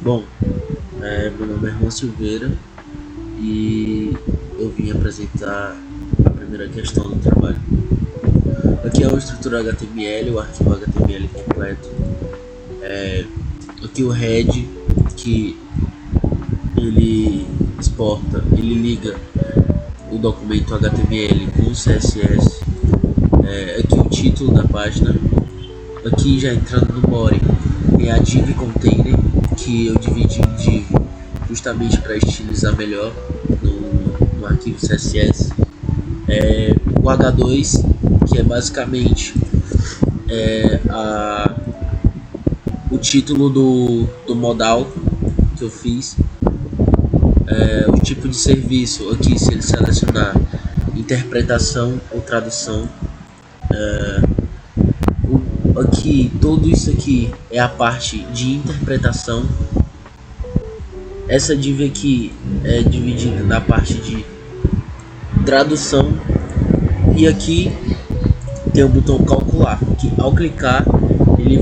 Bom, meu nome é Juan Silveira e eu vim apresentar a primeira questão do trabalho. Aqui é a estrutura HTML, o arquivo HTML completo. Aqui o head, que ele exporta, ele liga o documento HTML com o CSS. Aqui o título da página. Aqui já entrando no body é a div container, que eu dividi em div justamente para estilizar melhor no arquivo CSS. O H2, que é basicamente o título do modal que eu fiz. O tipo de serviço aqui, se ele selecionar interpretação ou tradução. Aqui, tudo isso aqui é a parte de interpretação. Essa div aqui é dividida na parte de tradução. E aqui tem o botão calcular, que ao clicar ele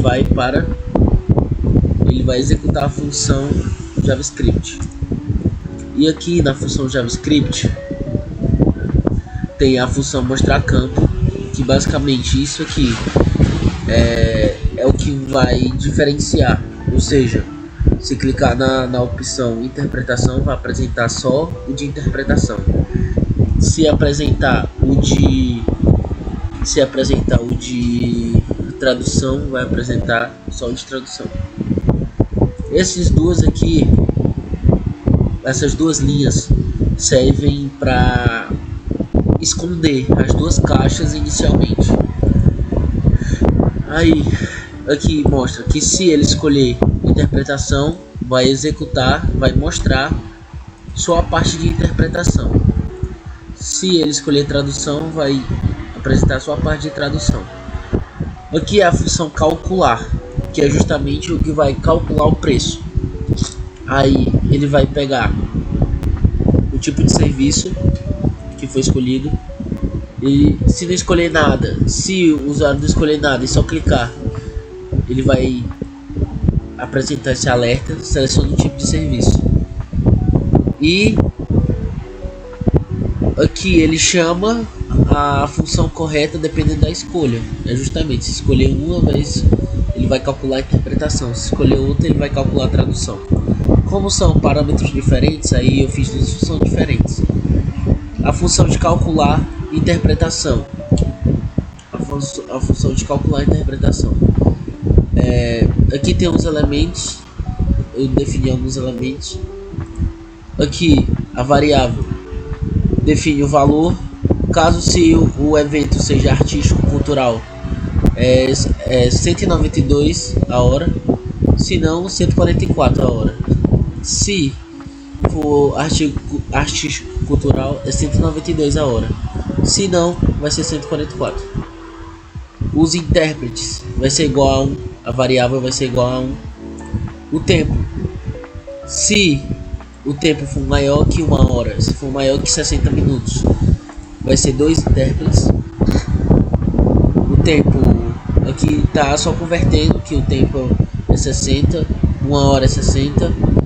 vai executar a função JavaScript. E aqui na função JavaScript tem a função mostrar campo, que basicamente isso aqui é o que vai diferenciar. Ou seja, se clicar na opção interpretação, vai apresentar só o de interpretação. Se apresentar o de tradução, vai apresentar só o de tradução. Essas duas linhas servem para esconder as duas caixas inicialmente. Aí aqui mostra que se ele escolher interpretação, vai mostrar só a parte de interpretação. Se ele escolher tradução, vai apresentar só a parte de tradução. Aqui é a função calcular, que é justamente o que vai calcular o preço. Aí ele vai pegar o tipo de serviço que foi escolhido. E se não escolher nada, se o usuário não escolher nada e só clicar, ele vai apresentar esse alerta, seleciona o tipo de serviço. E aqui ele chama a função correta dependendo da escolha. Justamente, se escolher uma vez, ele vai calcular a interpretação. Se escolher outra, ele vai calcular a tradução. Como são parâmetros diferentes, aí eu fiz duas funções diferentes. A função de calcular interpretação. A função de calcular interpretação. Aqui tem uns elementos. Eu defini alguns elementos. Aqui a variável define o valor. Caso se o evento seja artístico cultural, é 192 a hora. Se não, 144 a hora. Se for artístico cultural, é 192 a hora. Se não, vai ser 144. Os intérpretes vai ser igual a 1. A variável vai ser igual a 1. O tempo, se o tempo for maior que 1 hora, se for maior que 60 minutos, vai ser 2 intérpretes. O tempo aqui tá só convertendo, que o tempo é 60, 1 hora é 60.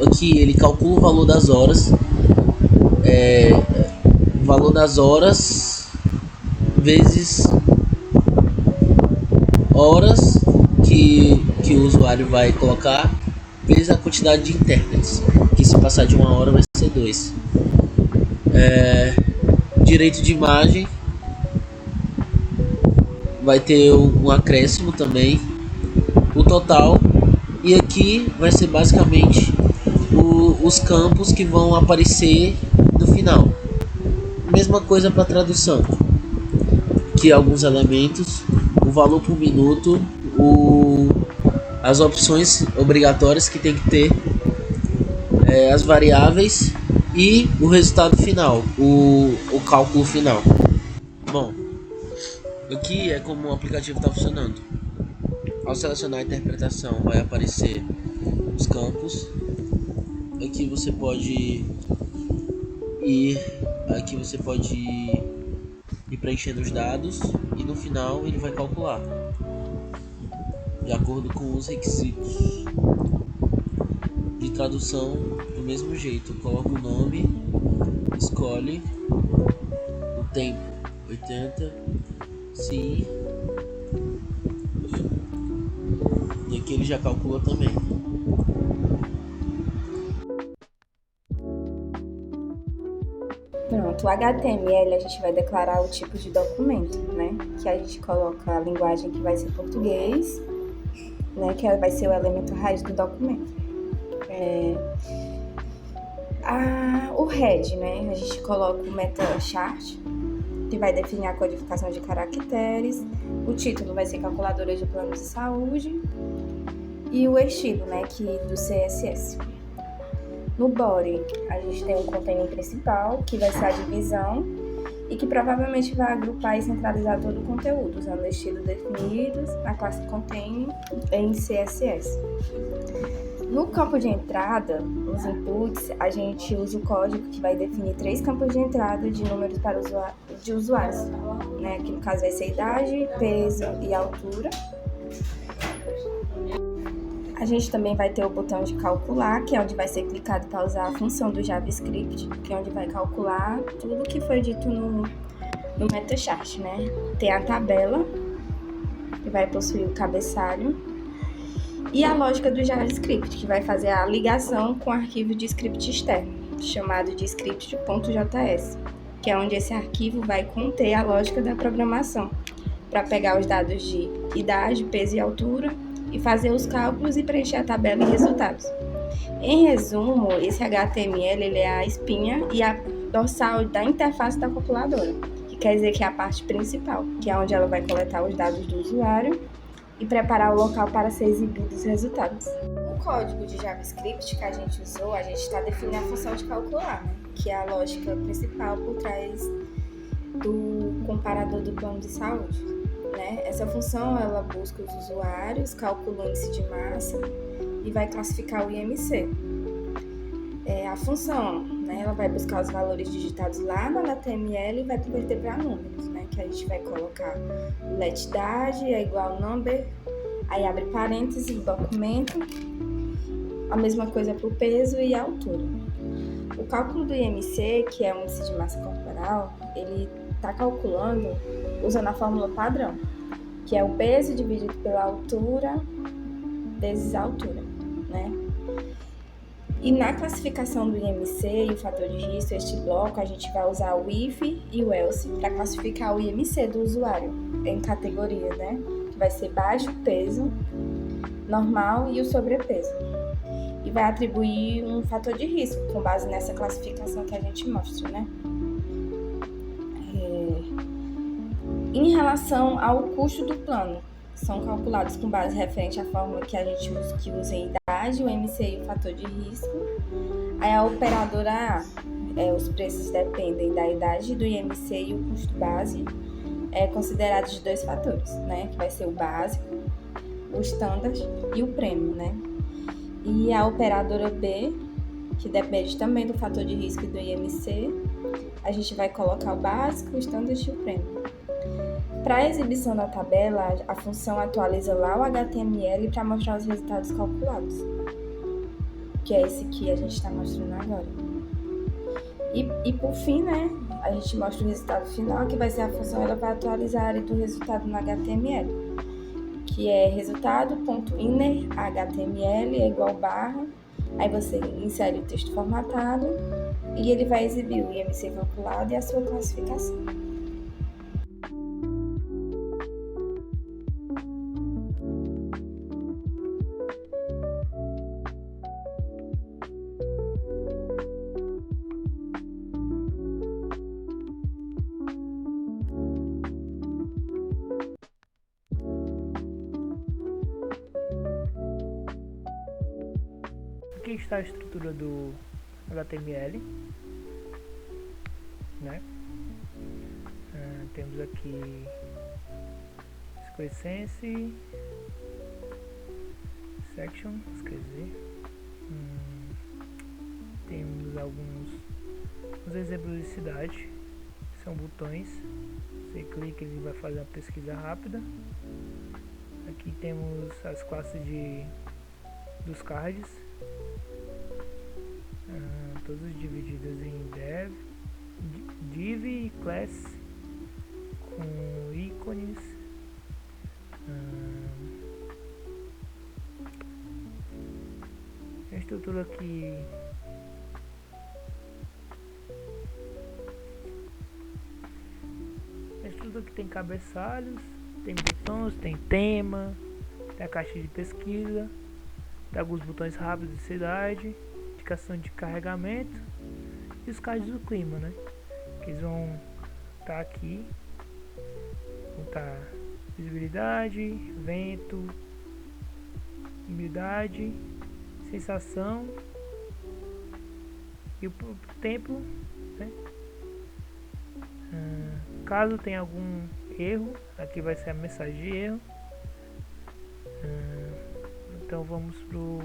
Aqui ele calcula o valor das horas. Valor das horas vezes horas que o usuário vai colocar, vezes a quantidade de intérpretes, que se passar de 1 hora vai ser 2. Direito de imagem vai ter um acréscimo também, o total. E aqui vai ser basicamente os campos que vão aparecer no final. Mesma coisa para tradução, que alguns elementos, o valor por minuto, as opções obrigatórias que tem que ter, as variáveis e o resultado final, o cálculo final. Bom, aqui é como o aplicativo está funcionando. Ao selecionar a interpretação, vai aparecer os campos. Aqui você pode e preenchendo os dados, e no final ele vai calcular de acordo com os requisitos. De tradução, do mesmo jeito, coloca o nome, escolhe o tempo, 80, sim, e aqui ele já calcula também. Pronto, o HTML a gente vai declarar o tipo de documento, né? Que a gente coloca a linguagem que vai ser português, né? Que vai ser o elemento raiz do documento. O head, né? A gente coloca o meta chart, que vai definir a codificação de caracteres. O título vai ser calculadora de planos de saúde. E o estilo, né? Que do CSS. No body, a gente tem um container principal, que vai ser a divisão, e que provavelmente vai agrupar e centralizar todo o conteúdo, usando estilos definidos na classe container em CSS. No campo de entrada, nos inputs, a gente usa o código que vai definir 3 campos de entrada de números para usuários, né? Que no caso vai ser idade, peso e altura. A gente também vai ter o botão de calcular, que é onde vai ser clicado para usar a função do JavaScript, que é onde vai calcular tudo que foi dito no MetaChart, né? Tem a tabela, que vai possuir o cabeçalho, e a lógica do JavaScript, que vai fazer a ligação com o arquivo de script externo, chamado de script.js, que é onde esse arquivo vai conter a lógica da programação, para pegar os dados de idade, peso e altura, e fazer os cálculos e preencher a tabela e resultados. Em resumo, esse HTML ele é a espinha e a dorsal da interface da calculadora, que quer dizer que é a parte principal, que é onde ela vai coletar os dados do usuário e preparar o local para ser exibidos os resultados. No código de JavaScript que a gente usou, a gente está definindo a função de calcular, né? Que é a lógica principal por trás do comparador do plano de saúde. Né? Essa função ela busca os usuários, calcula o índice de massa e vai classificar o IMC. A função, né, ela vai buscar os valores digitados lá no HTML e vai converter para números, né, que a gente vai colocar o letidade é igual number, aí abre parênteses, documento, a mesma coisa para o peso e a altura. O cálculo do IMC, que é o índice de massa corporal, ele está calculando usando a fórmula padrão, que é o peso dividido pela altura vezes a altura, né? E na classificação do IMC e o fator de risco, este bloco, a gente vai usar o if e o else para classificar o IMC do usuário em categoria, né? Que vai ser baixo, peso, normal e o sobrepeso. E vai atribuir um fator de risco com base nessa classificação que a gente mostra, né? Em relação ao custo do plano, são calculados com base referente à fórmula que a gente usa, que usa em idade, o MC e o fator de risco. Aí a operadora A, os preços dependem da idade, do IMC e o custo base, considerados de 2 fatores, né? Que vai ser o básico, o standard e o prêmio, né? E a operadora B, que depende também do fator de risco e do IMC, a gente vai colocar o básico, o standard e o prêmio. Para a exibição da tabela, a função atualiza lá o HTML para mostrar os resultados calculados, que é esse que a gente está mostrando agora. E por fim, né, a gente mostra o resultado final, que vai ser a função, ela vai atualizar a área do resultado no HTML, que é resultado.inner HTML é igual barra, aí você insere o texto formatado e ele vai exibir o IMC calculado e a sua classificação. Aqui está a estrutura do HTML, né? Temos aqui Square Sense, Sections, quer dizer, temos alguns exemplos de cidade, são botões, Você clica, ele vai fazer uma pesquisa rápida. Aqui temos as classes dos cards, todas divididas em div e class, com ícones. A estrutura aqui tem cabeçalhos, tem botões, tem tema, tem a caixa de pesquisa, tem alguns botões rápidos de cidade, indicação de carregamento e os cards do clima, né? Que eles vão estar aqui, vão estar visibilidade, vento, umidade, sensação e o tempo, né? Caso tenha algum erro, aqui vai ser a mensagem de erro. Então vamos pro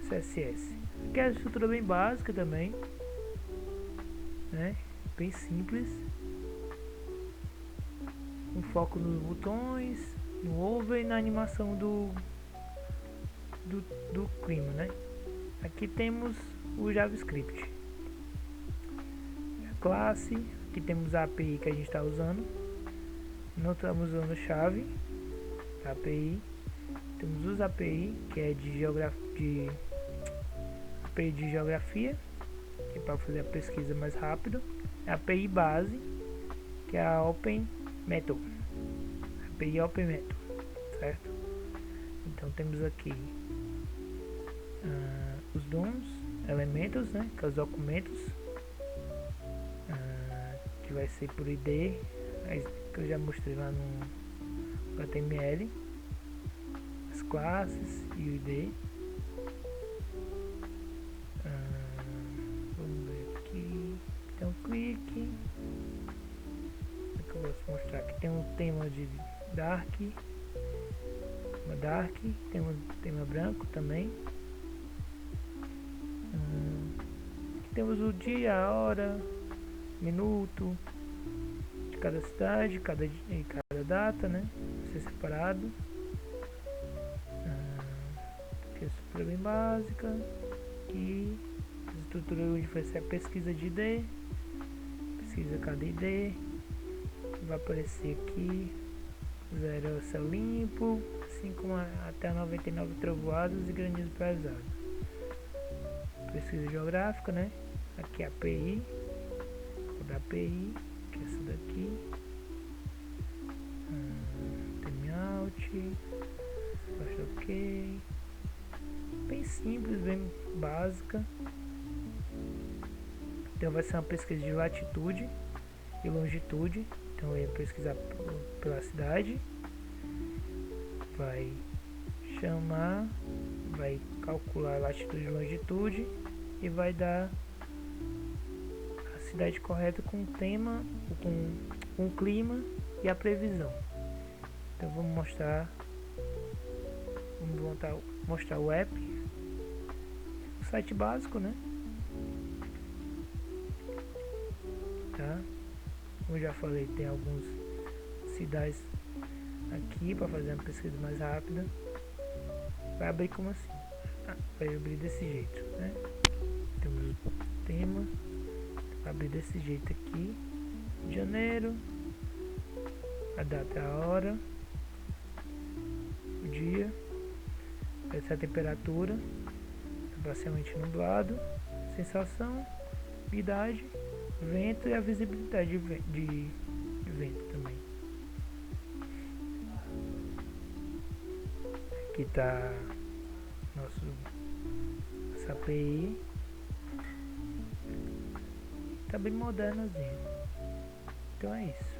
CSS. Aqui é a estrutura bem básica também, né? Bem simples. Um foco nos botões, no over e na animação do clima, né? Aqui temos o JavaScript. Classe, aqui temos a API que a gente está usando, não estamos usando chave API, temos os API que é de geografia, que é para fazer a pesquisa mais rápido, a API base, que é a Open Method, API Open Method, certo? Então temos aqui os DOMs, elementos, né, que são os documentos, que vai ser por ID, que eu já mostrei lá no HTML, as classes e o ID. Vamos ver aqui, tem um clique, que eu posso mostrar aqui, tem um tema de dark, tem um tema branco também. Aqui temos o dia, a hora, minuto de cada cidade, cada data, né? Vai ser separado. Aqui é a estrutura bem básica. Aqui a estrutura onde vai ser a pesquisa de ID, pesquisa cada ID. Vai aparecer aqui 0 céu limpo, assim como até 99 trovoadas e granizo pesado. Pesquisa geográfica, né? Aqui é a API. Da API, que é essa daqui, timeout, basta ok, bem simples, bem básica. Então vai ser uma pesquisa de latitude e longitude, então eu ia pesquisar pela cidade, vai chamar, vai calcular latitude e longitude e vai dar cidade correta com o tema, com o clima e a previsão. Então vamos mostrar o app, o site básico, né? Tá? Como eu já falei, tem algumas cidades aqui para fazer uma pesquisa mais rápida. Vai abrir como assim? Vai abrir desse jeito, né? Temos o tema. Abrir desse jeito aqui, de janeiro, a data, a hora, o dia, essa é a temperatura, parcialmente nublado, sensação, umidade, vento e a visibilidade de vento também. Aqui está nossa API. Tá bem modernozinho. Então é isso.